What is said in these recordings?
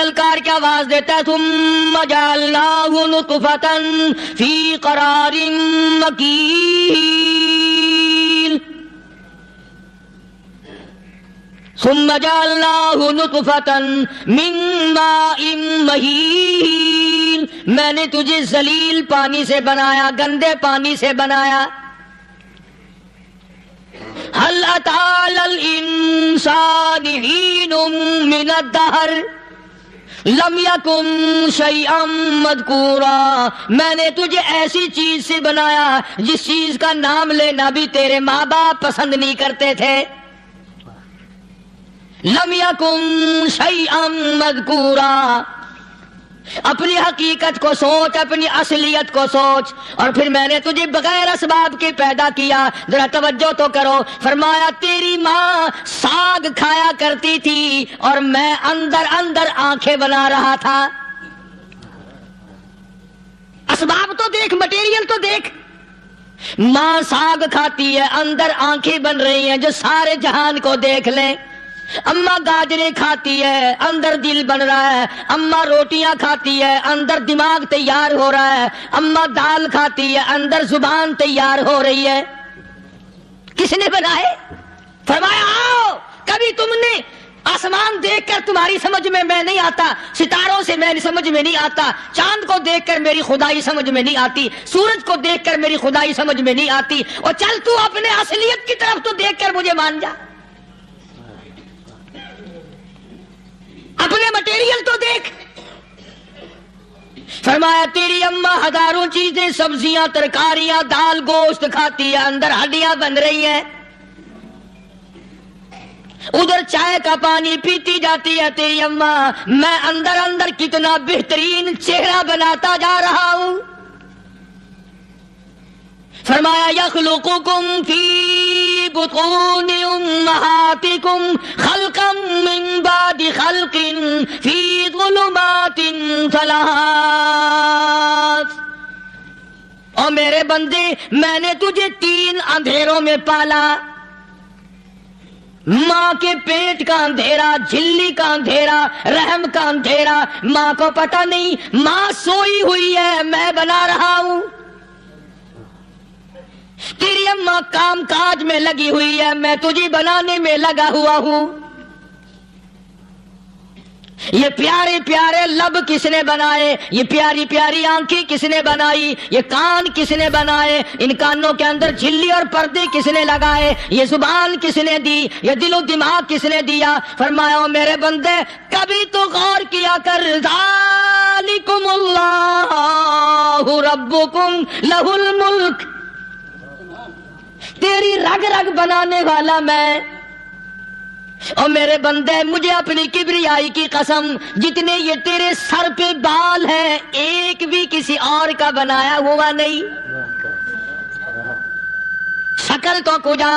للکار کے آواز دیتا ہے ثم جعلناہ نطفۃ فی قرار مکین، ثم جعلناہ نطفۃ من ماء مہین، میں نے تجھے ذلیل پانی سے بنایا، گندے پانی سے بنایا. هل أتى على الإنسان حين من الدهر لم يكن شيئا مذكورا، میں نے تجھے ایسی چیز سے بنایا جس چیز کا نام لینا بھی تیرے ماں باپ پسند نہیں کرتے تھے. لم يكن شيئا مذكورا، اپنی حقیقت کو سوچ، اپنی اصلیت کو سوچ. اور پھر میں نے تجھے بغیر اسباب کے پیدا کیا. ذرا توجہ تو کرو. فرمایا تیری ماں ساگ کھایا کرتی تھی اور میں اندر اندر آنکھیں بنا رہا تھا. اسباب تو دیکھ، مٹیریل تو دیکھ. ماں ساگ کھاتی ہے، اندر آنکھیں بن رہی ہیں جو سارے جہان کو دیکھ لیں. اماں گاجریں کھاتی ہے، اندر دل بن رہا ہے. اماں روٹیاں کھاتی ہے، اندر دماغ تیار ہو رہا ہے. اماں دال کھاتی ہے، اندر زبان تیار ہو رہی ہے. کس نے بنائے؟ فرمایا آؤ، کبھی تم نے آسمان دیکھ کر تمہاری سمجھ میں نہیں آتا، ستاروں سے میں سمجھ میں نہیں آتا، چاند کو دیکھ کر میری خدائی سمجھ میں نہیں آتی، سورج کو دیکھ کر میری خدائی سمجھ میں نہیں آتی. اور چل تو اپنے اصلیت کی طرف تو دیکھ کر مجھے مان جا، اپنے مٹیریل تو دیکھ. فرمایا تیری اماں ہزاروں چیزیں، سبزیاں، ترکاریاں، دال، گوشت کھاتی ہے، اندر ہڈیاں بن رہی ہیں. ادھر چائے کا پانی پیتی جاتی ہے تیری اماں، میں اندر اندر کتنا بہترین چہرہ بناتا جا رہا ہوں. فرمایا یخلقکم فی بطون امہاتکم خلقا من بعد خلق فی ظلمات ثلاث. اور میرے بندے میں نے تجھے 3 اندھیروں میں پالا. ماں کے پیٹ کا اندھیرا، جھلی کا اندھیرا، رحم کا اندھیرا. ماں کو پتہ نہیں ماں سوئی ہوئی ہے، میں بنا رہا ہوں. تیری اماں کام کاج میں لگی ہوئی ہے، میں تجھے بنانے میں لگا ہوا ہوں. یہ پیارے پیارے لب کس نے بنائے؟ یہ پیاری پیاری آنکھیں کس نے بنائی؟ یہ کان کس نے بنائے؟ ان کانوں کے اندر جھلی اور پردے کس نے لگائے؟ یہ زبان کس نے دی؟ یہ دل و دماغ کس نے دیا؟ فرمایا میرے بندے کبھی تو غور کیا کر، ذالکم اللہ ربکم لہ الملک، تیری رگ رگ بنانے والا میں. اور میرے بندے مجھے اپنی کبریائی کی قسم، جتنے یہ تیرے سر پہ بال ہیں ایک بھی کسی اور کا بنایا ہوا نہیں. شکل تو کجا،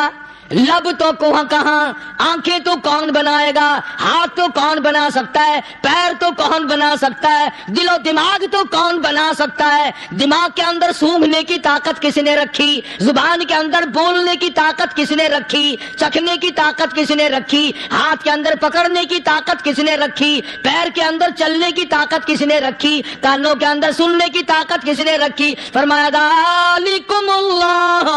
لب تو کہاں، آنکھیں تو کون بنائے گا، ہاتھ تو کون بنا سکتا ہے، پیر تو کون بنا سکتا ہے، دل و دماغ تو کون بنا سکتا ہے. دماغ کے اندر سونگھنے کی طاقت کس نے رکھی؟ زبان کے اندر بولنے کی طاقت کس نے رکھی؟ چکھنے کی طاقت کس نے رکھی؟ ہاتھ کے اندر پکڑنے کی طاقت کس نے رکھی؟ پیر کے اندر چلنے کی طاقت کس نے رکھی؟ کانوں کے اندر سننے کی طاقت کس نے رکھی؟ فرمایا ذالکم اللہ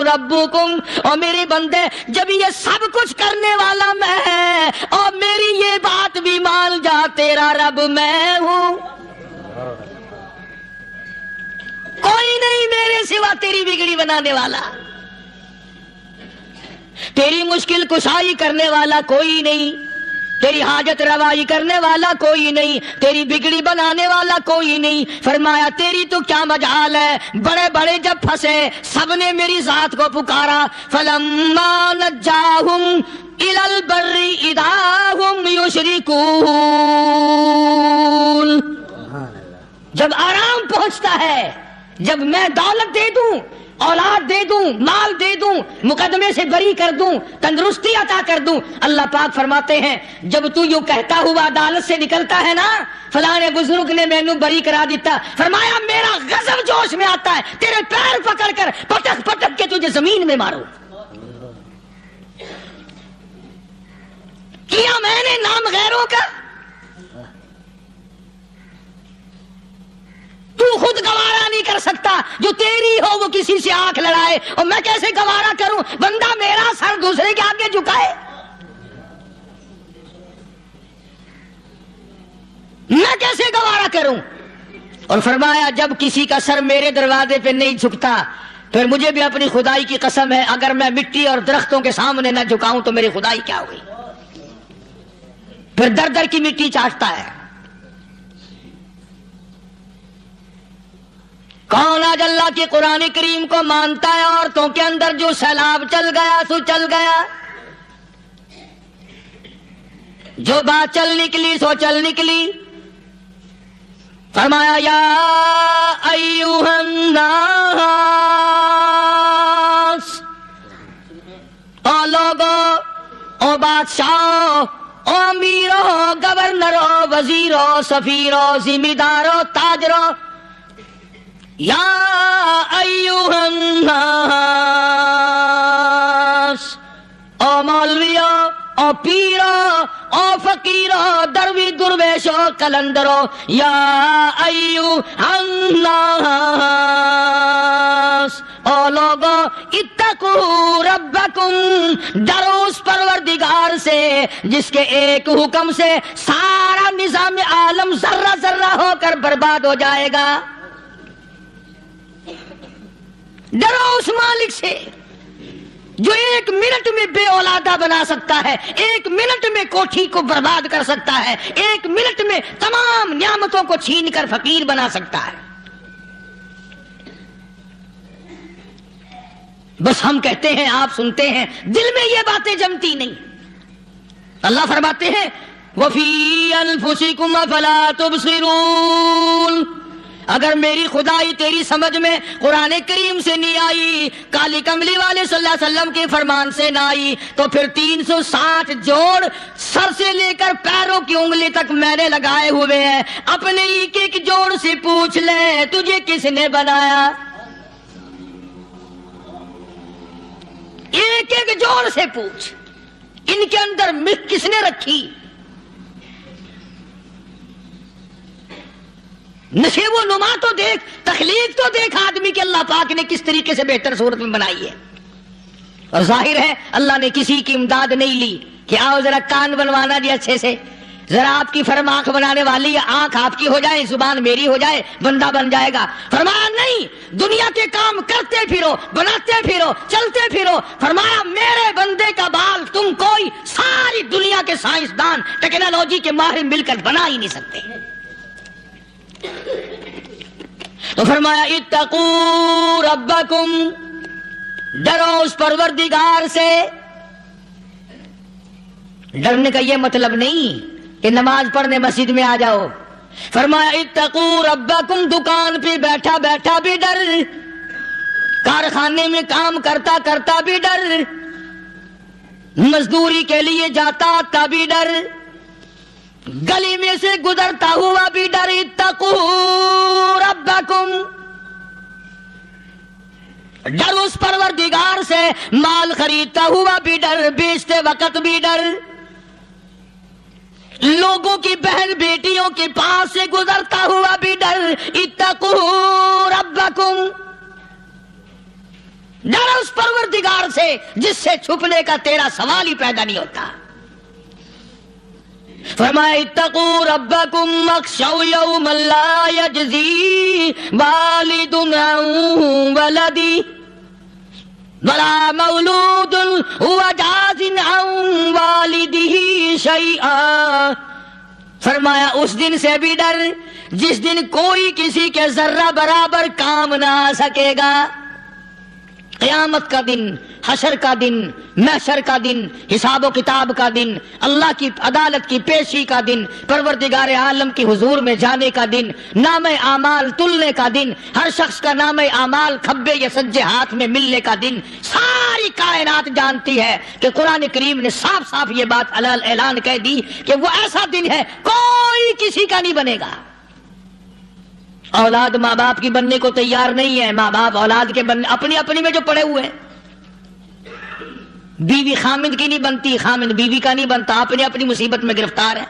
ربکم. اور میرے بندے جب یہ سب کچھ کرنے والا میں، اور میری یہ بات بھی مان جا تیرا رب میں ہوں. کوئی نہیں میرے سوا تیری بگڑی بنانے والا، تیری مشکل کشائی کرنے والا کوئی نہیں، تیری حاجت روائی کرنے والا کوئی نہیں، تیری بگڑی بنانے والا کوئی نہیں. فرمایا تیری تو کیا مجال ہے، بڑے بڑے جب پھنسے سب نے میری ذات کو پکارا. فلما نجاہم الی البر اذا ہم یشرکون. جب آرام پہنچتا ہے، جب میں دولت دے دوں، اولاد دے دوں، مال دے دوں، مقدمے سے بری کر دوں، تندرستی عطا کر دوں، اللہ پاک فرماتے ہیں جب تو یوں کہتا ہوا عدالت سے نکلتا ہے نا، فلاں بزرگ نے مینوں بری کرا دیتا، فرمایا میرا غضب جوش میں آتا ہے، تیرے پیر پکڑ کر پٹک پٹک کے تجھے زمین میں ماروں. کیا میں نے نام غیروں کا، سکتا جو تیری ہو وہ کسی سے آنکھ لڑائے، اور میں کیسے گوارا کروں بندہ میرا سر دوسرے کے آگے جھکائے؟ میں کیسے گوارا کروں؟ اور فرمایا جب کسی کا سر میرے دروازے پہ نہیں جھکتا پھر مجھے بھی اپنی خدائی کی قسم ہے اگر میں مٹی اور درختوں کے سامنے نہ جھکاؤں تو میری خدائی کیا ہوئی؟ پھر در در کی مٹی چاٹتا ہے۔ کون آج اللہ کے قرآن کریم کو مانتا ہے؟ عورتوں کے اندر جو سیلاب چل گیا سو چل گیا، جو بات چل نکلی سو چل نکلی۔ فرمایا یا ایھا الناس، او لوگو، او بادشاہو، او امیرو، گورنرو، وزیرو، سفیرو، ذمہ دارو، تاجرو، یا ایھا الناس، او مولویو، او پیرو، او فقیرو، دروی درویشو، کلندرو، یا ایھا الناس، او لوگو، اتقوا ربکم، ڈرو اس پروردگار سے جس کے ایک حکم سے سارا نظام عالم ذرہ ذرہ ہو کر برباد ہو جائے گا۔ ڈرو اس مالک سے جو ایک منٹ میں بے اولادہ بنا سکتا ہے، ایک منٹ میں کوٹھی کو برباد کر سکتا ہے، ایک منٹ میں تمام نعمتوں کو چھین کر فقیر بنا سکتا ہے۔ بس ہم کہتے ہیں، آپ سنتے ہیں، دل میں یہ باتیں جمتی نہیں۔ اللہ فرماتے ہیں وَفِي أَنفُسِكُمْ أَفَلَا تُبْصِرُونَ، اگر میری خدائی تیری سمجھ میں قرآن کریم سے نہیں آئی، کالی کملی والے صلی اللہ علیہ وسلم کے فرمان سے نہ آئی، تو پھر 360 جوڑ سر سے لے کر پیروں کی انگلی تک میں نے لگائے ہوئے ہیں، اپنے ایک ایک جوڑ سے پوچھ لے تجھے کس نے بنایا؟ ایک ایک جوڑ سے پوچھ، ان کے اندر ملک کس نے رکھی؟ نشیب و نما تو دیکھ، تخلیق تو دیکھ آدمی کے اللہ پاک نے کس طریقے سے بہتر صورت میں بنائی ہے۔ اور ظاہر ہے اللہ نے کسی کی امداد نہیں لی کہ آؤ ذرا کان بنوانا جی اچھے سے، ذرا آپ کی فرم آنکھ بنانے والی ہے، آنکھ آپ کی ہو جائے، زبان میری ہو جائے، بندہ بن جائے گا۔ فرمایا نہیں، دنیا کے کام کرتے پھرو، بناتے پھرو، چلتے پھرو۔ فرمایا میرے بندے کا بال تم کوئی ساری دنیا کے سائنسدان ٹیکنالوجی کے ماہر مل کر بنا ہی نہیں سکتے۔ تو فرمایا اتقوا ربکم، ڈرو اس پروردگار سے۔ ڈرنے کا یہ مطلب نہیں کہ نماز پڑھنے مسجد میں آ جاؤ۔ فرمایا اتقوا ربکم، دکان پہ بیٹھا بیٹھا بھی ڈر، کارخانے میں کام کرتا کرتا بھی ڈر، مزدوری کے لیے جاتا تبھی ڈر، گلی میں سے گزرتا ہوا بھی ڈر۔ اتقوا ربکم، ڈر اس پروردگار سے، مال خریدتا ہوا بھی ڈر، بیچتے وقت بھی ڈر، لوگوں کی بہن بیٹیوں کے پاس سے گزرتا ہوا بھی ڈر۔ اتقوا ربکم، ڈر اس پروردگار سے جس سے چھپنے کا تیرا سوال ہی پیدا نہیں ہوتا۔ فرمایا اتقوا ربکم واخشوا یوما لا یجزی والد عن ولدہ ولا مولود هو جاز عن والدہ شیئا، فرمایا اس دن سے بھی ڈر جس دن کوئی کسی کے ذرہ برابر کام نہ آ سکے گا۔ قیامت کا دن، حشر کا دن، محشر کا دن، حساب و کتاب کا دن، اللہ کی عدالت کی پیشی کا دن، پروردگار عالم کی حضور میں جانے کا دن، نام اعمال تلنے کا دن، ہر شخص کا نام اعمال کھبے یا سجے ہاتھ میں ملنے کا دن۔ ساری کائنات جانتی ہے کہ قرآن کریم نے صاف صاف یہ بات اعلان کہہ دی کہ وہ ایسا دن ہے کوئی کسی کا نہیں بنے گا۔ اولاد ماں باپ کی بننے کو تیار نہیں ہے، ماں باپ اولاد کے بننے اپنی اپنی میں جو پڑے ہوئے ہیں۔ بیوی خامند کی نہیں بنتی، خامند بیوی کا نہیں بنتا، اپنی اپنی مصیبت میں گرفتار ہے۔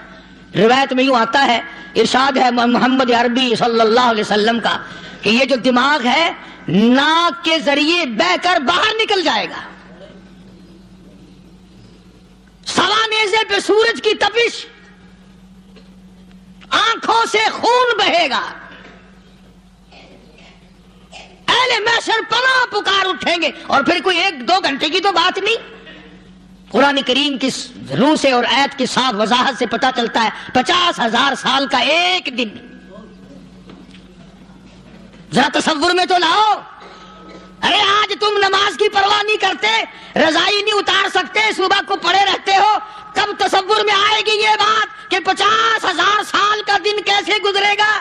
روایت میں یوں آتا ہے، ارشاد ہے محمد عربی صلی اللہ علیہ وسلم کا کہ یہ جو دماغ ہے ناک کے ذریعے بہ کر باہر نکل جائے گا. سوا نیزے پہ سورج کی تپش، آنکھوں سے خون بہے گا. اہل محشر پناہ پکار اٹھیں گے. اور پھر کوئی 1-2 گھنٹے کی تو بات نہیں. قرآن کریم کی روح سے اور آیت کی صاف وضاحت سے پتہ چلتا ہے 50,000 سال کا ایک دن. ذرا تصور میں تو لاؤ. ارے آج تم نماز کی پرواہ نہیں کرتے، رضائی نہیں اتار سکتے، صبح کو پڑے رہتے ہو، کب تصور میں آئے گی یہ بات کہ 50,000 سال کا دن کیسے گزرے گا؟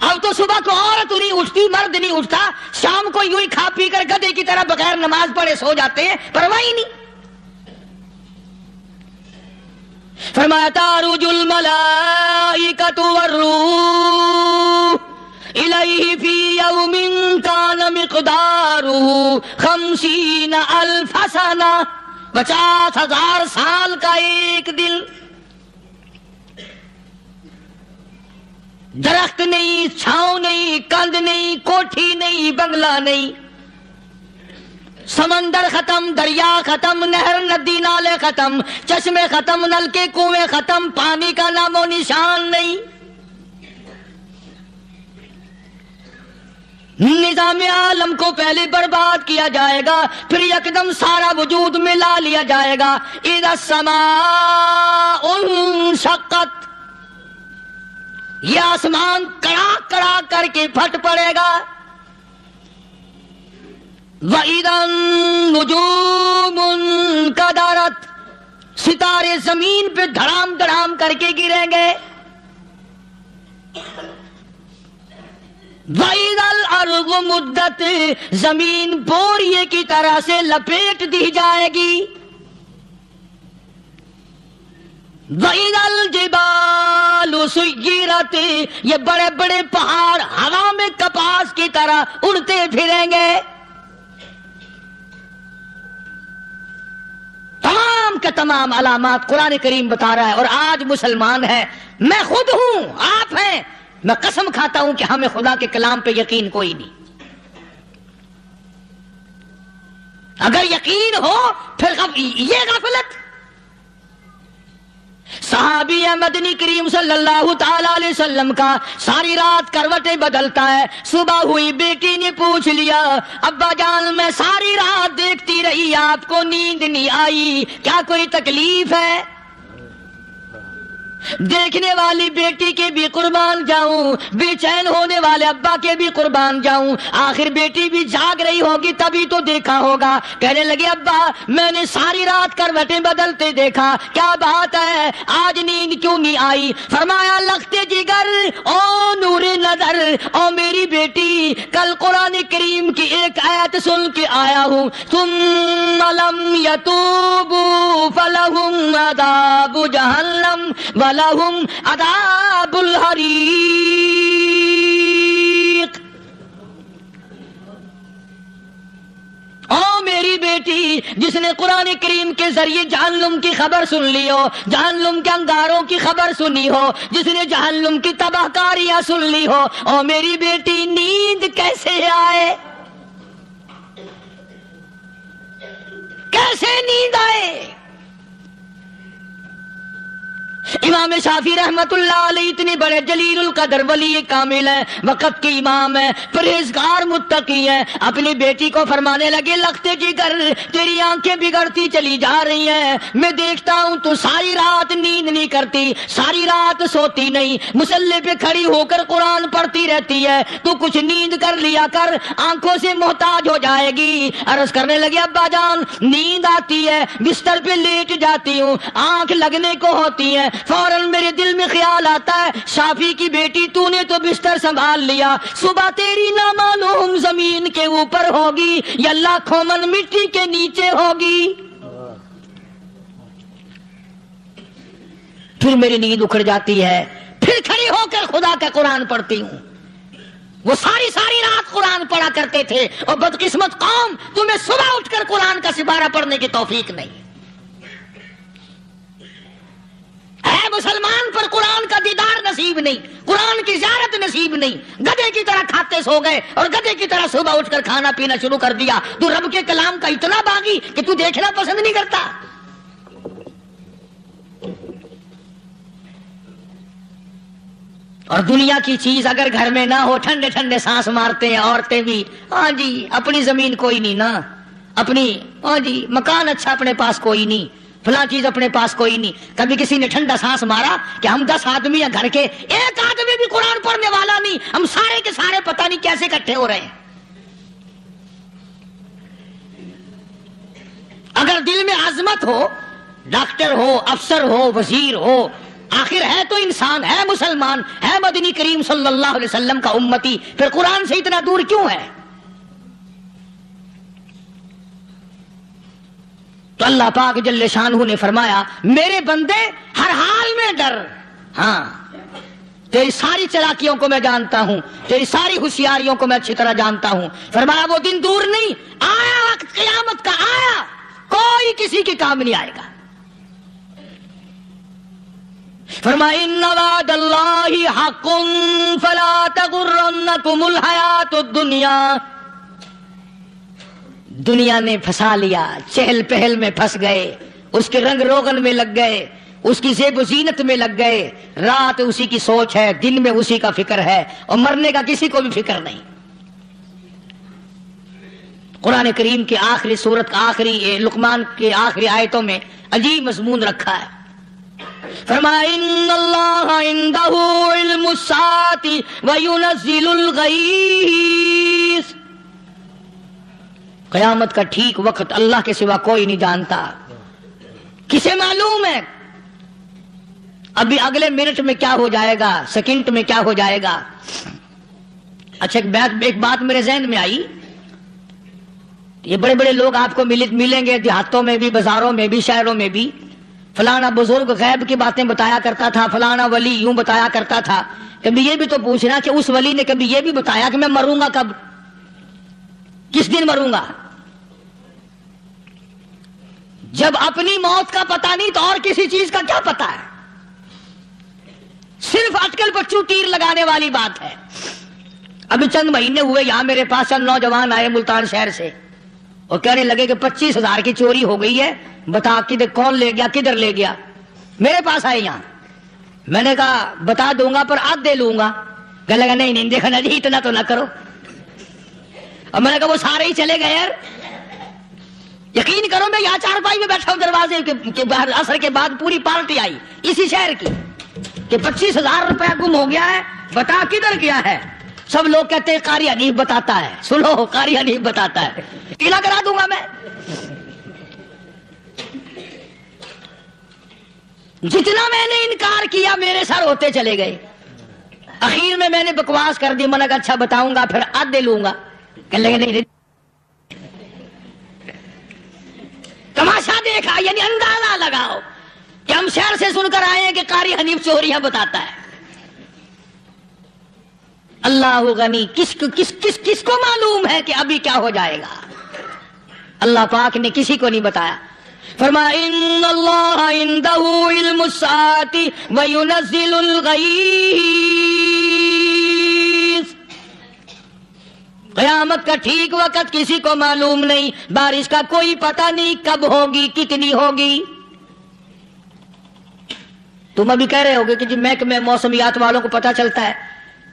اب تو صبح کو عورت نہیں اٹھتی، مرد نہیں اٹھتا، شام کو یوں ہی کھا پی کر گدھے کی طرح بغیر نماز پڑھے سو جاتے ہیں، پرواہ ہی نہیں. فرمایا تعرج الملائکۃ والروح الیہ فی یوم کان مقدارہ 50,000 سنہ. 50,000 سال کا ایک دن. درخت نہیں، چھاؤں نہیں، کند نہیں، کوٹھی نہیں، بنگلہ نہیں، سمندر ختم، دریا ختم، نہر ندی نالے ختم، چشمے ختم، نل کے کنویں ختم، پانی کا نام و نشان نہیں. نظام عالم کو پہلے برباد کیا جائے گا، پھر یکدم سارا وجود ملا لیا جائے گا. اذا السماء انشقت، یہ آسمان کڑا کڑا کر کے پھٹ پڑے گا. وَإِذَا النُّجُومُ انْكَدَرَتْ، ستارے زمین پہ دھڑام دھڑام کر کے گریں گے. وَإِذَا الْأَرْضُ مُدَّتْ، زمین بوریے کی طرح سے لپیٹ دی جائے گی. وَإِذَا الْجِبَالُ سُيِّرَتْ، یہ بڑے بڑے پہاڑ ہوا میں کپاس کی طرح اڑتے پھریں گے. تمام کے تمام علامات قرآن کریم بتا رہا ہے. اور آج مسلمان ہے، میں خود ہوں، آپ ہیں، میں قسم کھاتا ہوں کہ ہمیں خدا کے کلام پہ یقین کوئی نہیں. اگر یقین ہو پھر یہ غفلت. صحابی مدنی کریم صلی اللہ تعالی علیہ وسلم کا ساری رات کروٹیں بدلتا ہے. صبح ہوئی بیٹی نے پوچھ لیا، ابا جان میں ساری رات دیکھتی رہی، آپ کو نیند نہیں آئی، کیا کوئی تکلیف ہے؟ دیکھنے والی بیٹی کے بھی قربان جاؤں، بے چین ہونے والے ابا کے بھی قربان جاؤں. آخر بیٹی بھی جاگ رہی ہوگی تبھی تو دیکھا ہوگا. کہنے لگے ابا میں نے ساری رات کروٹیں بدلتے دیکھا، کیا بات ہے، آج نیند کیوں نہیں آئی؟ فرمایا لختے جگر او نور نظر، او میری بیٹی کل قرآن کریم کی ایک آیت سن کے آیا ہوں، ثم لم یتوبوا فلہم عذاب جہنم لہم عذاب الحریق. او میری بیٹی جس نے قرآن کریم کے ذریعے جہنم کی خبر سن لی ہو، جہنم کے انگاروں کی خبر سنی ہو، جس نے جہنم کی تباہ کاریاں سن لی ہو، او میری بیٹی نیند کیسے آئے؟ کیسے نیند آئے؟ امام شافعی رحمت اللہ علیہ اتنے بڑے جلیل القدر ولی کامل ہیں، وقت کے امام ہیں، پرہیزگار متقی ہیں. اپنی بیٹی کو فرمانے لگے لختے جگر تیری آنکھیں بگڑتی چلی جا رہی ہیں، میں دیکھتا ہوں تو ساری رات نیند نہیں کرتی، ساری رات سوتی نہیں، مصلی پہ کھڑی ہو کر قرآن پڑھتی رہتی ہے، تو کچھ نیند کر لیا کر، آنکھوں سے محتاج ہو جائے گی. عرض کرنے لگے ابا جان نیند آتی ہے، بستر پہ لیٹ جاتی ہوں، آنکھ لگنے کو ہوتی ہے، فوراً میرے دل میں خیال آتا ہے شافی کی بیٹی تو نے تو بستر سنبھال لیا، صبح تیری نامعلوم زمین کے اوپر ہوگی یا لاکھوں من مٹی کے نیچے ہوگی. پھر میری نیند اکھڑ جاتی ہے، پھر کھڑی ہو کر خدا کا قرآن پڑھتی ہوں. وہ ساری رات قرآن پڑھا کرتے تھے، اور بدقسمت قوم تمہیں صبح اٹھ کر قرآن کا سپارہ پڑھنے کی توفیق نہیں. اے مسلمان پر قرآن کا دیدار نصیب نہیں، قرآن کی زیارت نصیب نہیں، گدھے کی طرح کھاتے سو گئے اور گدھے کی طرح صبح اٹھ کر کھانا پینا شروع کر دیا، تو رب کے کلام کا اتنا باغی کہ تو دیکھنا پسند نہیں کرتا۔ اور دنیا کی چیز اگر گھر میں نہ ہو، ٹھنڈے ٹھنڈے سانس مارتے ہیں عورتیں بھی، ہاں جی اپنی زمین کوئی نہیں نا، اپنی ہاں جی مکان اچھا اپنے پاس کوئی نہیں، فلاں چیز اپنے پاس کوئی نہیں۔ کبھی کسی نے ٹھنڈا سانس مارا کہ ہم 10 آدمی ہیں گھر کے، ایک آدمی بھی قرآن پڑھنے والا نہیں، ہم سارے کے سارے پتہ نہیں کیسے اکٹھے ہو رہے ہیں۔ اگر دل میں عظمت ہو، ڈاکٹر ہو، افسر ہو، وزیر ہو، آخر ہے تو انسان، ہے مسلمان، ہے مدنی کریم صلی اللہ علیہ وسلم کا امتی، پھر قرآن سے اتنا دور کیوں ہے؟ تو اللہ پاک جل شانہ نے فرمایا میرے بندے ہر حال میں ڈر، ہاں تیری ساری چلاکیوں کو میں جانتا ہوں، تیری ساری ہوشیاریوں کو میں اچھی طرح جانتا ہوں۔ فرمایا وہ دن دور نہیں، آیا وقت قیامت کا، آیا، کوئی کسی کے کام نہیں آئے گا۔ فرمایا ان وعد اللہ حق فلا تغرنکم الحیات الدنیا، دنیا نے پھنسا لیا، چہل پہل میں پھنس گئے، اس کے رنگ روغن میں لگ گئے، اس کی زیب و زینت میں لگ گئے، رات اسی کی سوچ ہے، دن میں اسی کا فکر ہے، اور مرنے کا کسی کو بھی فکر نہیں۔ قرآن کریم کی آخری سورت کا آخری لقمان کے آخری آیتوں میں عجیب مضمون رکھا ہے۔ فرمایا ان اللہ عنده علم الساعة وینزل الغیث، قیامت کا ٹھیک وقت اللہ کے سوا کوئی نہیں جانتا۔ کسے معلوم ہے ابھی اگلے منٹ میں کیا ہو جائے گا، سیکنڈ میں کیا ہو جائے گا؟ اچھا ایک بات میرے ذہن میں آئی، یہ بڑے بڑے لوگ آپ کو ملیں گے دیہاتوں میں بھی، بازاروں میں بھی، شہروں میں بھی، فلانا بزرگ غیب کی باتیں بتایا کرتا تھا، فلانا ولی یوں بتایا کرتا تھا۔ کبھی یہ بھی تو پوچھنا کہ اس ولی نے کبھی یہ بھی بتایا کہ میں مروں گا کب، کس دن مروں گا؟ جب اپنی موت کا پتہ نہیں تو اور کسی چیز کا کیا پتہ ہے؟ صرف اٹکل پچو تیر لگانے والی بات ہے۔ ابھی چند مہینے ہوئے یہاں میرے پاس چند نوجوان آئے ملتان شہر سے اور کہنے لگے کہ 25,000 کی چوری ہو گئی ہے، بتا کدھر کون لے گیا، کدھر لے گیا؟ میرے پاس آئے یہاں، میں نے کہا بتا دوں گا پر آدھے لوں گا۔ کہنے لگا نہیں دیکھنا جی اتنا تو نہ کرو۔ اور میں نے کہا وہ سارے ہی چلے گئے یار، یقین کرو میں یہاں چارپائی میں بیٹھا ہوں دروازے کے باہر، عصر کے بعد پوری پارٹی آئی اسی شہر کی کہ 25,000 روپیہ گم ہو گیا ہے، بتا کدھر گیا ہے؟ سب لوگ کہتے ہیں قاری حنیف بتاتا ہے، سنو قاری حنیف بتاتا ہے، ٹیلا کرا دوں گا میں۔ جتنا میں نے انکار کیا میرے سر ہوتے چلے گئے، اخیر میں نے بکواس کر دی، میں نے کہا اچھا بتاؤں گا پھر آدھے لوں گا۔ کہنے لگے نہیں، تماشا دیکھا یعنی اندازہ لگاؤ کہ ہم شہر سے سن کر آئے ہیں کہ قاری حنیف چوریاں بتاتا ہے۔ اللہ غنی، کس کو معلوم ہے کہ ابھی کیا ہو جائے گا؟ اللہ پاک نے کسی کو نہیں بتایا۔ فرمایا ان اللہ عنده علم الساعة وینزل الغیث، قیامت کا ٹھیک وقت کسی کو معلوم نہیں، بارش کا کوئی پتہ نہیں کب ہوگی، کتنی ہوگی۔ تم ابھی کہہ رہے ہوگے کہ جی محکمہ موسمیات والوں کو پتہ چلتا ہے،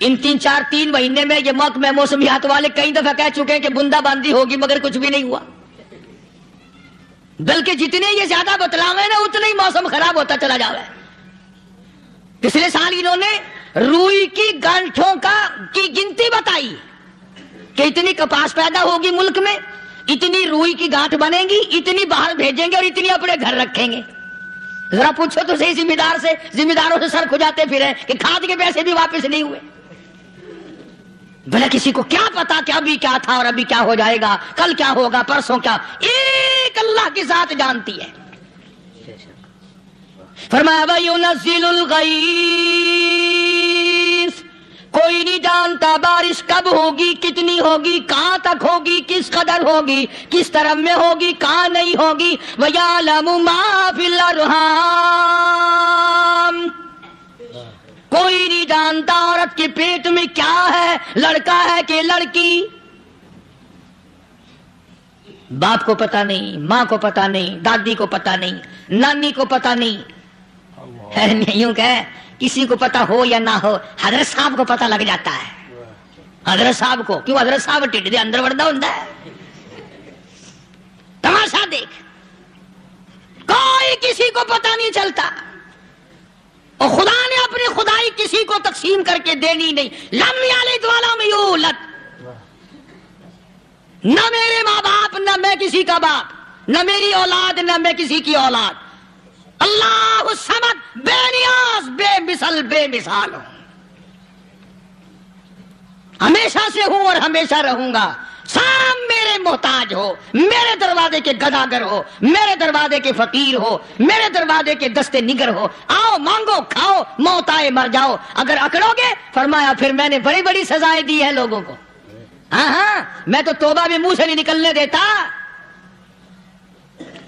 ان 3 مہینے میں یہ محکمہ موسمیات والے کئی دفعہ کہہ چکے ہیں کہ بندہ باندی ہوگی مگر کچھ بھی نہیں ہوا، بلکہ جتنے یہ زیادہ بتلاوے نا اتنا ہی موسم خراب ہوتا چلا جا رہا ہے۔ پچھلے سال انہوں نے روئی کی گانٹھوں کی گنتی بتائی کہ اتنی کپاس پیدا ہوگی ملک میں، اتنی روئی کی گانٹھ بنے گی، اتنی باہر بھیجیں گے اور اتنی اپنے گھر رکھیں گے۔ ذرا پوچھو تو صحیح ذمہ داروں سے سر کھجاتے پھرے کہ کھاد کے پیسے بھی واپس نہیں ہوئے۔ بھلا کسی کو کیا پتا کہ ابھی کیا تھا اور ابھی کیا ہو جائے گا، کل کیا ہوگا، پرسوں کیا، ایک اللہ کی ذات جانتی ہے۔ فرمایا وَيُنَزِّلُ الْغَيْثَ، کوئی نہیں جانتا بارش کب ہوگی، کتنی ہوگی، کہاں تک ہوگی، کس قدر ہوگی، کس طرف میں ہوگی، کہاں نہیں ہوگی۔ وَيَعْلَمُ مَا فِي الْأَرْحَامِ، کوئی نہیں عورت کے پیٹ میں کیا ہے، لڑکا ہے کہ لڑکی؟ باپ کو پتا نہیں، ماں کو پتا نہیں، دادی کو پتا نہیں، نانی کو پتا نہیں، یوں کہ کسی کو پتا ہو یا نہ ہو حضرت صاحب کو پتا لگ جاتا ہے. حضرت صاحب کو کیوں؟ حضرت صاحب ٹھڈ دے اندر وڑدا ہوندا ہے. تماشا دیکھ، کوئی کسی کو پتا نہیں چلتا، اور خدا نے اپنی خدائی کسی کو تقسیم کر کے دینی نہیں. لم یلد ولم یولد، نہ میرے ماں باپ، نہ میں کسی کا باپ، نہ میری اولاد، نہ میں کسی کی اولاد. اللہ الصمد، بے نیاز، بے مثل، بے مثال ہوں، ہمیشہ سے ہوں اور ہمیشہ رہوں گا. سام میرے محتاج ہو، میرے دروازے کے گداگر ہو، میرے دروازے کے فقیر ہو، میرے دروازے کے دستے نگر ہو، آؤ مانگو کھاؤ، موت آئے مر جاؤ. اگر اکڑو گے، فرمایا پھر میں نے بڑی بڑی سزائیں دی ہیں لوگوں کو. ہاں میں تو توبہ بھی منہ سے نہیں نکلنے دیتا،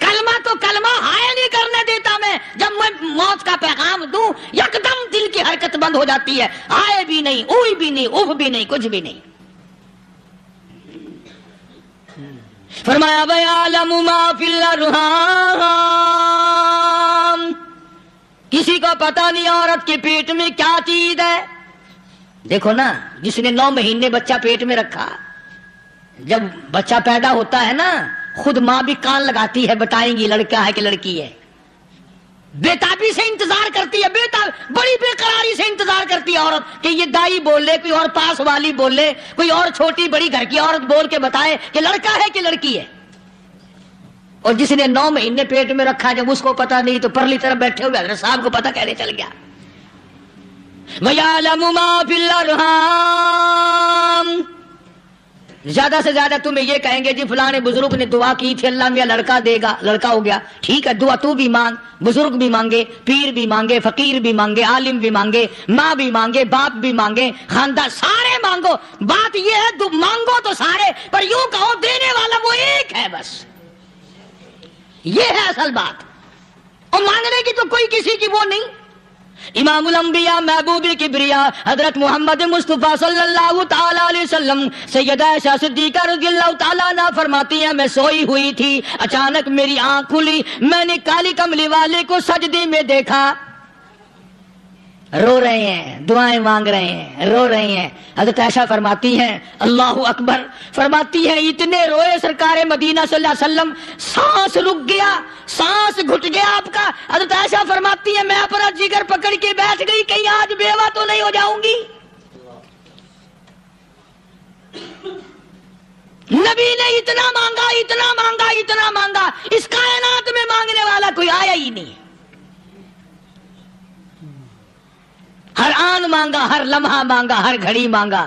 کلمہ تو کلمہ ہائے نہیں کرنے دیتا میں. جب میں موت کا پیغام دوں یکدم دل کی حرکت بند ہو جاتی ہے، ہائے بھی نہیں، اوئی بھی نہیں، اف بھی نہیں، کچھ بھی نہیں. فرمایا وَيَعْلَمُ مَا فِي الْأَرْحَامِ، کسی کو پتا نہیں عورت کے پیٹ میں کیا چیز ہے. دیکھو نا، جس نے 9 مہینے بچہ پیٹ میں رکھا، جب بچہ پیدا ہوتا ہے نا، خود ماں بھی کان لگاتی ہے، بتائیں گی لڑکا ہے کہ لڑکی ہے. بےتابی سے انتظار کرتی ہے، بڑی بے قراری سے انتظار کرتی ہے عورت کہ یہ دائی بول لے، کوئی اور پاس والی بول لے، کوئی اور چھوٹی بڑی گھر کی عورت بول کے بتائے کہ لڑکا ہے کہ لڑکی ہے. اور جس نے 9 مہینے پیٹ میں رکھا، جب اس کو پتا نہیں تو پرلی طرف بیٹھے ہوئے حضرت صاحب کو پتا کیسے چل گیا. وَيَعْلَمُ مَا فِي الْأَرْحَامِ، زیادہ سے زیادہ تمہیں یہ کہیں گے جی فلاں بزرگ نے دعا کی تھی اللہ میاں لڑکا دے گا، لڑکا ہو گیا. ٹھیک ہے، دعا تو بھی مانگ، بزرگ بھی مانگے، پیر بھی مانگے، فقیر بھی مانگے، عالم بھی مانگے، ماں بھی مانگے، باپ بھی مانگے، خاندان سارے مانگو. بات یہ ہے مانگو تو سارے، پر یوں کہو دینے والا وہ ایک ہے بس. یہ ہے اصل بات، اور مانگنے کی تو کوئی کسی کی وہ نہیں. امام الانبیاء محبوب کبریا حضرت محمد مصطفیٰ صلی اللہ تعالی علیہ وسلم سیدہ عائشہ صدیقہ رضی اللہ تعالیٰ عنہ فرماتی ہیں میں سوئی ہوئی تھی، اچانک میری آنکھ کھلی، میں نے کالی کملی والے کو سجدے میں دیکھا، رو رہے ہیں، دعائیں مانگ رہے ہیں، رو رہے ہیں. حضرت عائشہ فرماتی ہیں اللہ اکبر، فرماتی ہیں اتنے روئے سرکار مدینہ صلی اللہ علیہ وسلم، سانس رک گیا، سانس گھٹ گیا آپ کا. حضرت عائشہ فرماتی ہیں میں اپنا جگر پکڑ کے بیٹھ گئی، کہیں آج بیوہ تو نہیں ہو جاؤں گی. نبی نے اتنا مانگا، اتنا مانگا، اتنا مانگا، اس کائنات میں مانگنے والا کوئی آیا ہی نہیں. ہر آن مانگا، ہر لمحہ مانگا، ہر گھڑی مانگا،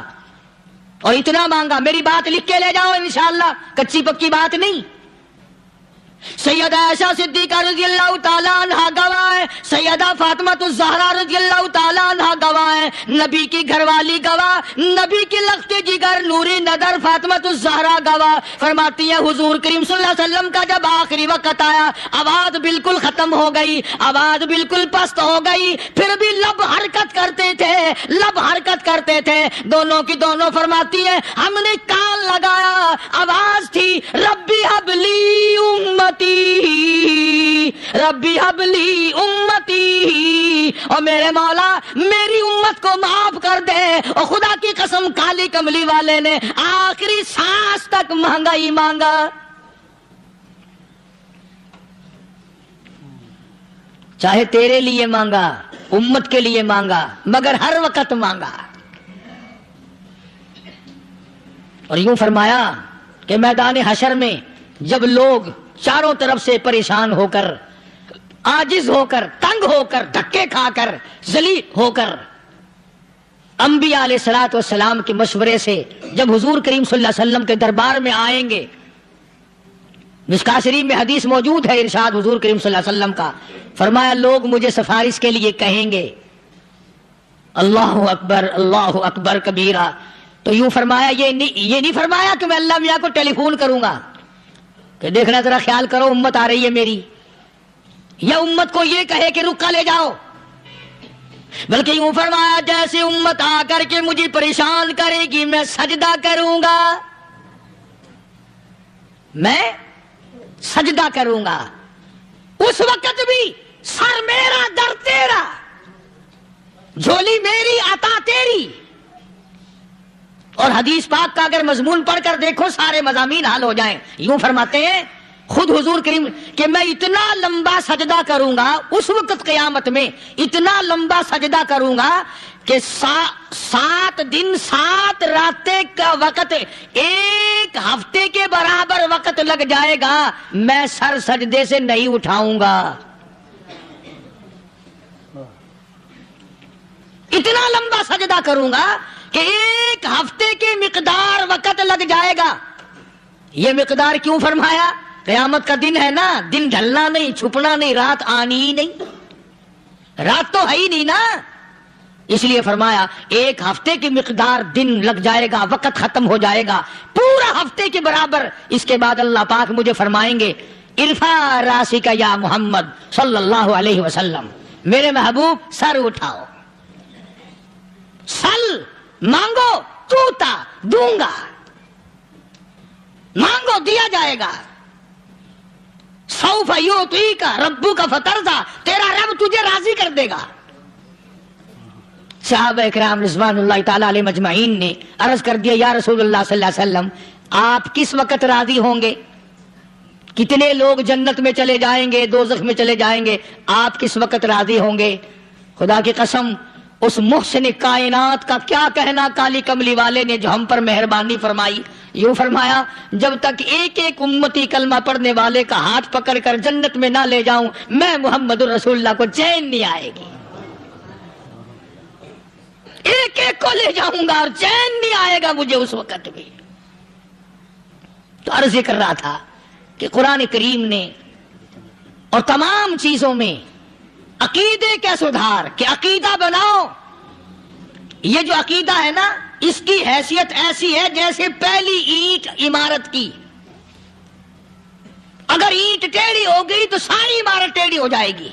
اور اتنا مانگا. میری بات لکھ کے لے جاؤ انشاءاللہ، کچی پکی بات نہیں. سیدہ عائشہ صدیقہ رضی اللہ تعالیٰ عنہ گواہ ہے، سیدہ فاطمہ الزہرا رضی اللہ تعالیٰ عنہ گواہ ہے، نبی کی گھر والی گواہ، نبی کی لخت جگر نوری نظر فاطمہ الزہرا گواہ. فرماتی ہے حضور کریم صلی اللہ علیہ وسلم کا جب آخری وقت آیا، آواز بالکل ختم ہو گئی، آواز بالکل پست ہو گئی، پھر بھی لب حرکت کرتے تھے، لب حرکت کرتے تھے، دونوں کی دونوں. فرماتی ہے ہم نے کان لگایا، آواز تھی ربی حبلی امت ربی حبلی امتی، اور میرے مولا میری امت کو معاف کر دے. اور خدا کی قسم کالی کملی والے نے آخری سانس تک مانگا ہی مانگا. چاہے تیرے لیے مانگا، امت کے لیے مانگا، مگر ہر وقت مانگا. اور یوں فرمایا کہ میدان حشر میں جب لوگ چاروں طرف سے پریشان ہو کر، عاجز ہو کر، تنگ ہو کر، دھکے کھا کر، ذلیل ہو کر، انبیاء علیہ الصلوۃ والسلام کے مشورے سے جب حضور کریم صلی اللہ علیہ وسلم کے دربار میں آئیں گے، مشکاۃ شریف میں حدیث موجود ہے، ارشاد حضور کریم صلی اللہ علیہ وسلم کا، فرمایا لوگ مجھے سفارش کے لیے کہیں گے اللہ اکبر، اللہ اکبر کبیرہ. تو یوں فرمایا، یہ نہیں فرمایا کہ میں اللہ میاں کو ٹیلی فون کروں گا کہ دیکھنا ذرا خیال کرو امت آ رہی ہے میری، یا امت کو یہ کہے کہ رکا لے جاؤ. بلکہ یوں فرمایا جیسے امت آ کر کے مجھے پریشان کرے گی میں سجدہ کروں گا، میں سجدہ کروں گا، اس وقت بھی سر میرا در تیرا، جھولی میری عطا تیری۔ اور حدیث پاک کا اگر مضمون پڑھ کر دیکھو سارے مضامین حل ہو جائیں۔ یوں فرماتے ہیں خود حضور کریم کہ میں اتنا لمبا سجدہ کروں گا اس وقت قیامت میں، اتنا لمبا سجدہ کروں گا کہ 7 دن 7 راتیں کا وقت 1 ہفتے کے برابر وقت لگ جائے گا، میں سر سجدے سے نہیں اٹھاؤں گا۔ اتنا لمبا سجدہ کروں گا کہ 1 ہفتے کی مقدار وقت لگ جائے گا۔ یہ مقدار کیوں فرمایا؟ قیامت کا دن ہے نا، دن ڈھلنا نہیں، چھپنا نہیں، رات آنی ہی نہیں، رات تو ہے ہی نہیں نا، اس لیے فرمایا 1 ہفتے کی مقدار دن لگ جائے گا، وقت ختم ہو جائے گا پورا ہفتے کے برابر۔ اس کے بعد اللہ پاک مجھے فرمائیں گے ارفع راسک یا محمد صلی اللہ علیہ وسلم، میرے محبوب سر اٹھاؤ، سل مانگو توتا دوں گا، مانگو دیا جائے گا، سوف یعطیک ربک فترضی، تیرا رب تجھے راضی کر دے گا۔ صحابہ اکرام رضوان اللہ تعالی علیہ مجمعین نے عرض کر دیا یا رسول اللہ صلی اللہ علیہ وسلم آپ کس وقت راضی ہوں گے؟ کتنے لوگ جنت میں چلے جائیں گے، دوزخ میں چلے جائیں گے، آپ کس وقت راضی ہوں گے؟ خدا کی قسم اس محسن کائنات کا کیا کہنا کالی کملی والے نے جو ہم پر مہربانی فرمائی۔ یوں فرمایا جب تک ایک ایک امتی کلمہ پڑھنے والے کا ہاتھ پکڑ کر جنت میں نہ لے جاؤں میں محمد الرسول اللہ کو چین نہیں آئے گی، ایک ایک کو لے جاؤں گا اور چین نہیں آئے گا مجھے اس وقت بھی۔ تو عرض کر رہا تھا کہ قرآن کریم نے اور تمام چیزوں میں عقیدے کا سدھار کہ عقیدہ بناؤ، یہ جو عقیدہ ہے نا اس کی حیثیت ایسی ہے جیسے پہلی اینٹ عمارت کی، اگر اینٹ ٹیڑھی ہو گئی تو ساری عمارت ٹیڑھی ہو جائے گی،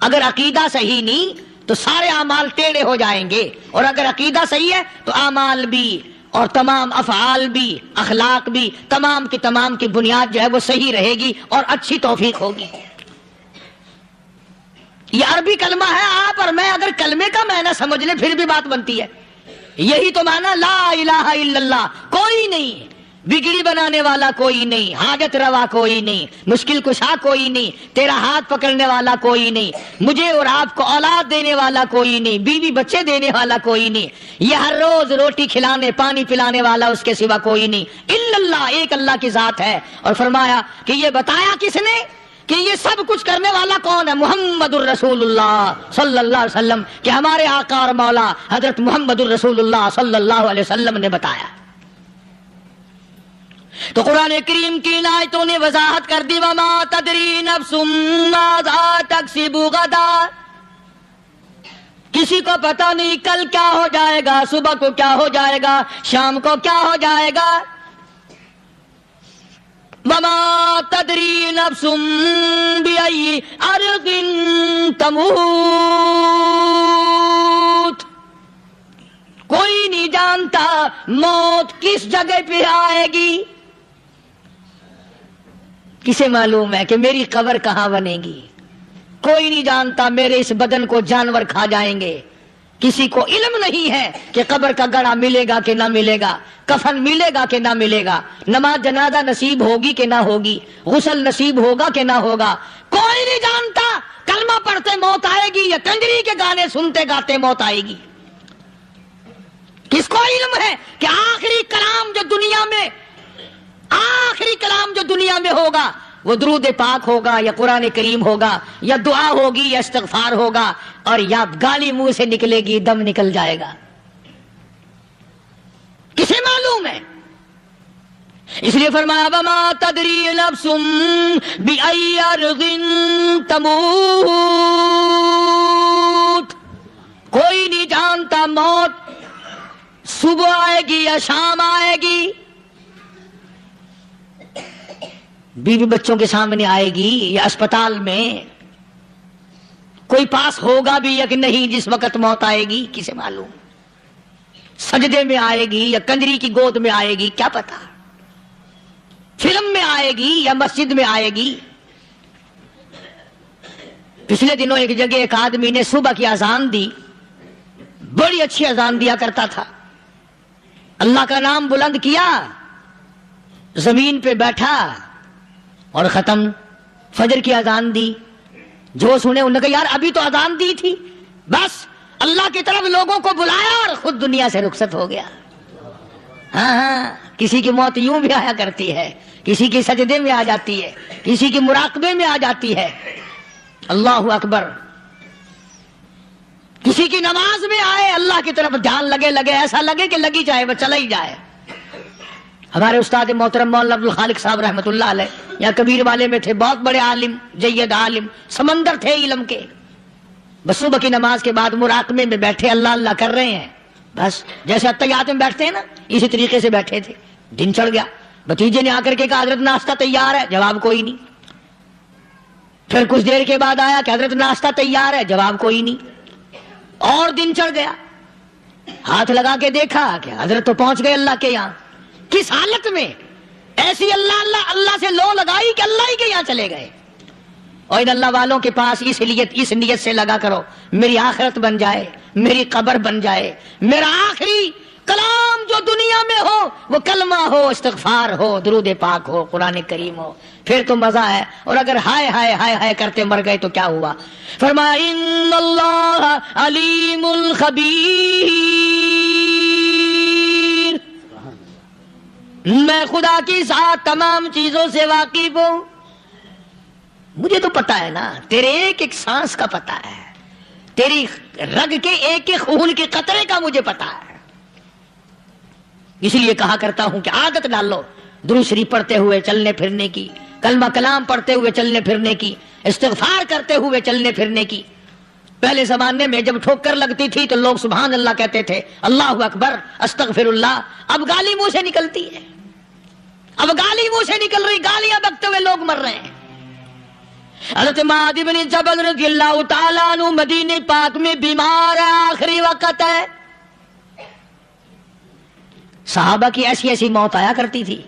اگر عقیدہ صحیح نہیں تو سارے اعمال ٹیڑھے ہو جائیں گے، اور اگر عقیدہ صحیح ہے تو اعمال بھی اور تمام افعال بھی اخلاق بھی تمام کی بنیاد جو ہے وہ صحیح رہے گی اور اچھی توفیق ہوگی۔ یہ عربی کلمہ ہے، آپ اور میں اگر کلمے کا معنی سمجھ لیں پھر بھی بات بنتی ہے۔ یہی تو معنی لا الہ الا اللہ، کوئی نہیں بگڑی بنانے والا، کوئی نہیں حاجت روا، کوئی نہیں مشکل کشا، کوئی نہیں تیرا ہاتھ پکڑنے والا، کوئی نہیں مجھے اور آپ کو اولاد دینے والا، کوئی نہیں بیوی بچے دینے والا، کوئی نہیں یہ ہر روز روٹی کھلانے پانی پلانے والا اس کے سوا کوئی نہیں، الا اللہ، ایک اللہ کی ذات ہے۔ اور فرمایا کہ یہ بتایا کس نے کہ یہ سب کچھ کرنے والا کون ہے؟ محمد الرسول اللہ صلی اللہ علیہ وسلم، کہ ہمارے آقا اور مولا حضرت محمد الرسول اللہ صلی اللہ علیہ وسلم نے بتایا۔ تو قرآن کریم کی ان آیتوں نے وضاحت کر دی وما تدری نفس ماذا تکسب غدا، کسی کو پتہ نہیں کل کیا ہو جائے گا، صبح کو کیا ہو جائے گا، شام کو کیا ہو جائے گا۔ وما تدری نفس بأي أرض تموت، کوئی نہیں جانتا موت کس جگہ پہ آئے گی۔ کسے معلوم ہے کہ میری قبر کہاں بنے گی؟ کوئی نہیں جانتا میرے اس بدن کو جانور کھا جائیں گے، کسی کو علم نہیں ہے کہ قبر کا گڑھا ملے گا کہ نہ ملے گا، کفن ملے گا کہ نہ ملے گا، نماز جنازہ نصیب ہوگی کہ نہ ہوگی، غسل نصیب ہوگا کہ نہ ہوگا، کوئی نہیں جانتا۔ کلمہ پڑھتے موت آئے گی یا کنجری کے گانے سنتے گاتے موت آئے گی؟ کس کو علم ہے کہ آخری کلام جو دنیا میں ہوگا وہ درود پاک ہوگا یا قرآن کریم ہوگا یا دعا ہوگی یا استغفار ہوگا، اور یا گالی منہ سے نکلے گی دم نکل جائے گا؟ کسے معلوم ہے؟ اس لیے فرمایا وما تدری نفس بأي أرض تموت، کوئی نہیں جانتا موت صبح آئے گی یا شام آئے گی، بیوی بچوں کے سامنے آئے گی یا اسپتال میں، کوئی پاس ہوگا بھی یا کہ نہیں جس وقت موت آئے گی کسے معلوم؟ سجدے میں آئے گی یا کنجری کی گود میں آئے گی کیا پتا؟ فلم میں آئے گی یا مسجد میں آئے گی؟ پچھلے دنوں ایک جگہ ایک آدمی نے صبح کی اذان دی، بڑی اچھی اذان دیا کرتا تھا، اللہ کا نام بلند کیا، زمین پہ بیٹھا اور ختم۔ فجر کی اذان دی، جو سنے انہوں نے کہا یار ابھی تو اذان دی تھی، بس اللہ کی طرف لوگوں کو بلایا اور خود دنیا سے رخصت ہو گیا۔ ہاں کسی کی موت یوں بھی آیا کرتی ہے، کسی کی سجدے میں آ جاتی ہے، کسی کی مراقبے میں آ جاتی ہے، اللہ اکبر، کسی کی نماز میں آئے، اللہ کی طرف دھیان لگے ایسا لگے کہ لگی جائے وہ چلا ہی جائے۔ ہمارے استاد محترم مولانا عبد الخالق صاحب رحمۃ اللہ علیہ یا کبیر والے میں تھے، بہت بڑے عالم، جید عالم، سمندر تھے علم کے، بس صبح کی نماز کے بعد مراقبے میں بیٹھے اللہ اللہ کر رہے ہیں، بس جیسے اتحیات میں بیٹھتے ہیں نا اسی طریقے سے بیٹھے تھے۔ دن چڑھ گیا، بھتیجے نے آ کر کے کہا حضرت ناشتہ تیار ہے، جواب کوئی نہیں۔ پھر کچھ دیر کے بعد آیا کہ حضرت ناشتہ تیار ہے، جواب کوئی نہیں۔ اور دن چڑھ گیا، ہاتھ لگا کے دیکھا کہ حضرت تو پہنچ گئے اللہ کے یہاں۔ کس حالت میں؟ ایسی اللہ اللہ اللہ سے لو لگائی کہ اللہ ہی کے یہاں چلے گئے۔ اور ان اللہ والوں کے پاس اس نیت سے لگا کرو میری آخرت بن جائے، میری قبر بن جائے، میرا آخری کلام جو دنیا میں ہو وہ کلمہ ہو، استغفار ہو، درود پاک ہو، قرآن کریم ہو، پھر تو مزہ ہے۔ اور اگر ہائے ہائے ہائے ہائے کرتے مر گئے تو کیا ہوا؟ فرمایا ان اللہ علیم خبیر، میں خدا کی ذات تمام چیزوں سے واقف ہوں، مجھے تو پتا ہے نا، تیرے ایک ایک سانس کا پتا ہے، تیری رگ کے ایک ایک خون کے قطرے کا مجھے پتا ہے۔ اس لیے کہا کرتا ہوں کہ عادت ڈال لو درود شریف پڑھتے ہوئے چلنے پھرنے کی، کلمہ کلام پڑھتے ہوئے چلنے پھرنے کی، استغفار کرتے ہوئے چلنے پھرنے کی۔ پہلے زمانے میں جب ٹھوکر لگتی تھی تو لوگ سبحان اللہ کہتے تھے، اللہ اکبر، استغفر اللہ۔ اب گالی منہ سے نکلتی ہے، اب گالی منہ سے نکل رہی، گالیاں بکتے ہوئے لوگ مر رہے ہیں۔ حضرت معاذ بن جبل رضی اللہ تعالیٰ عنہ مدینہ پاک میں بیمار ہے، آخری وقت ہے۔ صحابہ کی ایسی ایسی موت آیا کرتی تھی،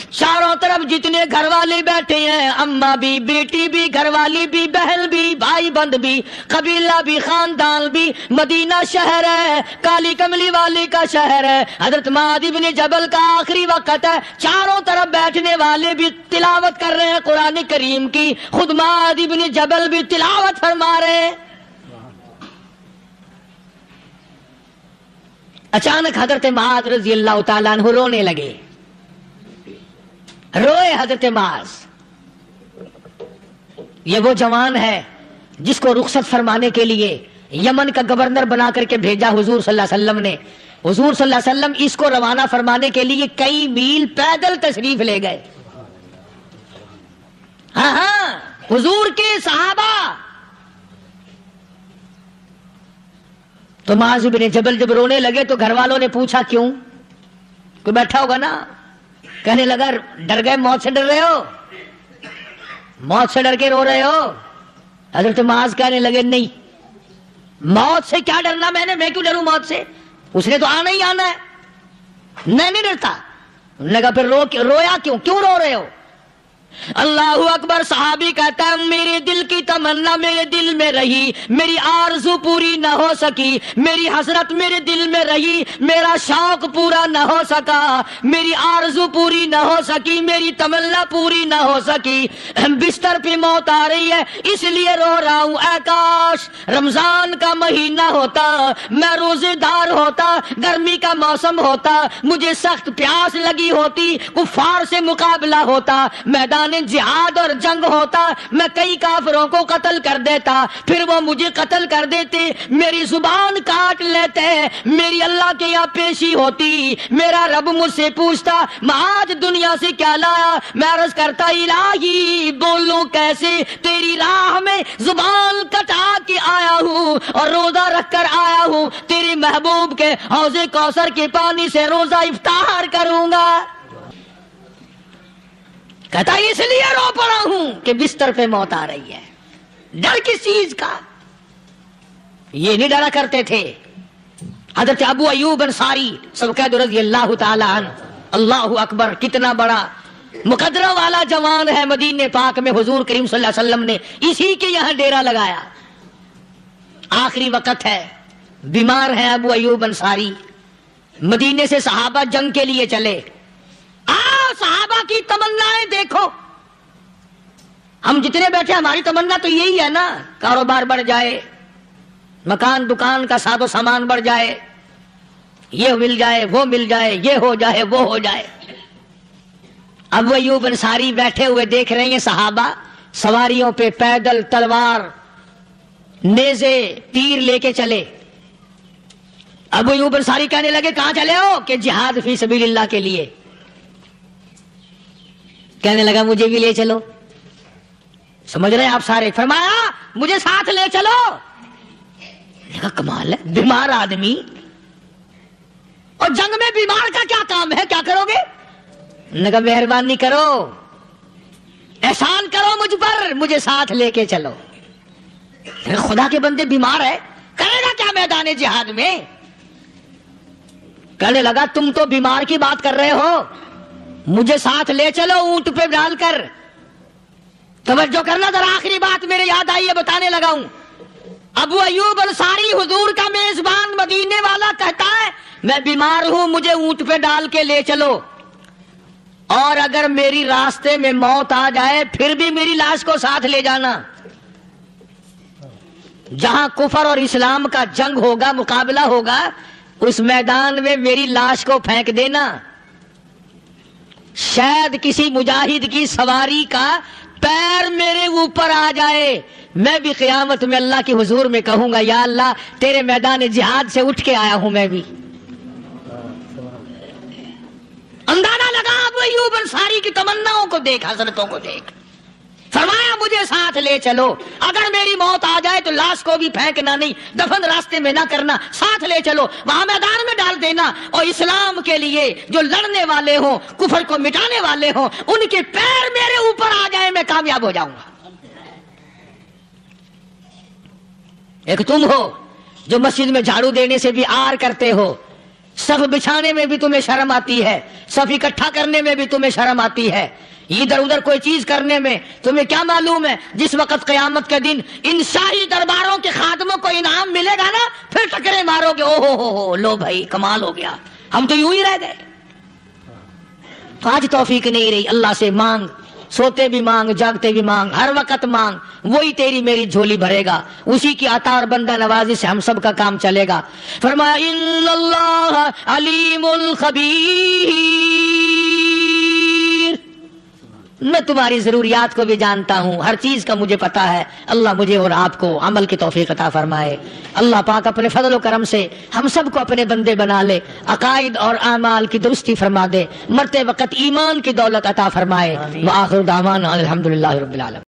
چاروں طرف جتنے گھر والے بیٹھے ہیں، اماں بھی، بیٹی بھی، گھر والی بھی، بہن بھی، بھائی بند بھی، قبیلہ بھی، خاندان بھی، مدینہ شہر ہے، کالی کملی والے کا شہر ہے۔ حضرت معاذ بن جبل کا آخری وقت ہے، چاروں طرف بیٹھنے والے بھی تلاوت کر رہے ہیں قرآن کریم کی، خود معاذ بن جبل بھی تلاوت فرما رہے ہیں۔ اچانک حضرت معاذ رضی اللہ تعالیٰ عنہ رونے لگے، روئے حضرت معاذ۔ یہ وہ جوان ہے جس کو رخصت فرمانے کے لیے یمن کا گورنر بنا کر کے بھیجا حضور صلی اللہ علیہ وسلم نے۔ حضور صلی اللہ علیہ وسلم اس کو روانہ فرمانے کے لیے کئی میل پیدل تشریف لے گئے۔ ہاں حضور کے صحابہ۔ تو معاذ بن جبل جب رونے لگے تو گھر والوں نے پوچھا کیوں؟ کوئی بیٹھا ہوگا نا، کہنے لگا ڈر گئے، موت سے ڈر رہے ہو، موت سے ڈر کے رو رہے ہو؟ حضرت معاذ کہنے لگے نہیں، موت سے کیا ڈرنا، میں کیوں ڈروں موت سے، اس نے تو آنا ہی آنا ہے، میں نہیں ڈرتا۔ انہوں نے کہا پھر رویا کیوں رو رہے ہو؟ اللہ اکبر۔ صحابی کہتا ہے میرے دل کی تمنا میرے دل میں رہی، میری آرزو پوری نہ ہو سکی، میری حسرت میرے دل میں رہی، میرا شوق پورا نہ ہو سکا، میری آرزو پوری نہ ہو سکی، میری تمنا پوری نہ ہو سکی، بستر پہ موت آ رہی ہے اس لیے رو رہا ہوں۔ اے کاش رمضان کا مہینہ ہوتا، میں روزے دار ہوتا، گرمی کا موسم ہوتا، مجھے سخت پیاس لگی ہوتی، کفار سے مقابلہ ہوتا، میدان جہاد اور جنگ ہوتا، میں کئی کافروں کو قتل کر دیتا، پھر وہ مجھے قتل کر دیتے، میری زبان کاٹ لیتے، میری اللہ کے یہاں پیشی ہوتی، میرا رب مجھ سے پوچھتا معاذ دنیا سے کیا لایا؟ میں عرض کرتا الہی بولوں کیسے، تیری راہ میں زبان کٹا کے آیا ہوں اور روزہ رکھ کر آیا ہوں، تیرے محبوب کے حوض کوثر کے پانی سے روزہ افطار کروں گا۔ کہتا اس لیے رو پڑا ہوں کہ بستر پہ موت آ رہی ہے، ڈر کس چیز کا؟ یہ نہیں ڈرا کرتے تھے. حضرت ابو ایوب انصاری سب کہہ دو رضی اللہ تعالی عنہ. اللہ اکبر، کتنا بڑا مقدرہ والا جوان ہے. مدینے پاک میں حضور کریم صلی اللہ علیہ وسلم نے اسی کے یہاں ڈیرا لگایا. آخری وقت ہے، بیمار ہیں ابو ایوب انصاری. مدینے سے صحابہ جنگ کے لیے چلے. صحابہ کی تمنائیں دیکھو. ہم جتنے بیٹھے ہماری تمنا تو یہی ہے نا، کاروبار بڑھ جائے، مکان دکان کا ساز و سامان بڑھ جائے، یہ مل جائے وہ مل جائے، یہ ہو جائے وہ ہو جائے. ابو ایوب انصاری بیٹھے ہوئے دیکھ رہے ہیں صحابہ سواریوں پہ پیدل تلوار نیزے تیر لے کے چلے. ابو ایوب انصاری کہنے لگے کہاں چلے ہو؟ کہ جہاد فی سبیل اللہ کے لیے. کہنے لگا مجھے بھی لے چلو. سمجھ رہے ہیں آپ سارے؟ فرمایا مجھے ساتھ لے چلو. کہا کمال ہے، بیمار آدمی اور جنگ میں بیمار کا کیا کام ہے، کیا کرو گے؟ نے کہا مہربانی کرو، احسان کرو مجھ پر، مجھے ساتھ لے کے چلو. خدا کے بندے بیمار ہے، کرے گا کیا میدان جہاد میں؟ کہنے لگا تم تو بیمار کی بات کر رہے ہو، مجھے ساتھ لے چلو اونٹ پہ ڈال کر. توجہ کرنا ذرا، آخری بات میرے یاد آئی ہے، بتانے لگا ہوں. ابو ایوب انصاری حضور کا میزبان مدینے والا کہتا ہے میں بیمار ہوں، مجھے اونٹ پہ ڈال کے لے چلو، اور اگر میری راستے میں موت آ جائے پھر بھی میری لاش کو ساتھ لے جانا. جہاں کفر اور اسلام کا جنگ ہوگا، مقابلہ ہوگا، اس میدان میں میری لاش کو پھینک دینا. شاید کسی مجاہد کی سواری کا پیر میرے اوپر آ جائے، میں بھی قیامت میں اللہ کے حضور میں کہوں گا یا اللہ تیرے میدان جہاد سے اٹھ کے آیا ہوں میں بھی. اندازہ لگا ابو ایوب انصاری کی تمناؤں کو دیکھ، حضرتوں کو دیکھ. فرمایا مجھے ساتھ لے چلو، اگر میری موت آ جائے تو لاش کو بھی پھینکنا نہیں، دفن راستے میں نہ کرنا، ساتھ لے چلو، وہاں میدان میں ڈال دینا، اور اسلام کے لیے جو لڑنے والے ہوں، کفر کو مٹانے والے ہوں، ان کے پیر میرے اوپر آ جائے، میں کامیاب ہو جاؤں گا. ایک تم ہو جو مسجد میں جھاڑو دینے سے بھی آر کرتے ہو، صف بچھانے میں بھی تمہیں شرم آتی ہے، صف اکٹھا کرنے میں بھی تمہیں شرم آتی ہے، ادھر ادھر کوئی چیز کرنے میں تمہیں کیا معلوم ہے جس وقت قیامت کے دن ان شاہی درباروں کے خادموں کو انعام ملے گا نا، پھر ٹکرے مارو گے، او ہو لو بھائی کمال ہو گیا، ہم تو یوں ہی رہ گئے. تو آج توفیق نہیں رہی. اللہ سے مانگ، سوتے بھی مانگ، جاگتے بھی مانگ، ہر وقت مانگ، وہی تیری میری جھولی بھرے گا. اسی کی عطا اور بندہ نوازی سے ہم سب کا کام چلے گا. فرمایا ان اللہ علیم خبیر، میں تمہاری ضروریات کو بھی جانتا ہوں، ہر چیز کا مجھے پتا ہے. اللہ مجھے اور آپ کو عمل کی توفیق عطا فرمائے. اللہ پاک اپنے فضل و کرم سے ہم سب کو اپنے بندے بنا لے، عقائد اور اعمال کی درستی فرما دے، مرتے وقت ایمان کی دولت عطا فرمائے. وآخر دعوانا الحمدللہ رب العالمین.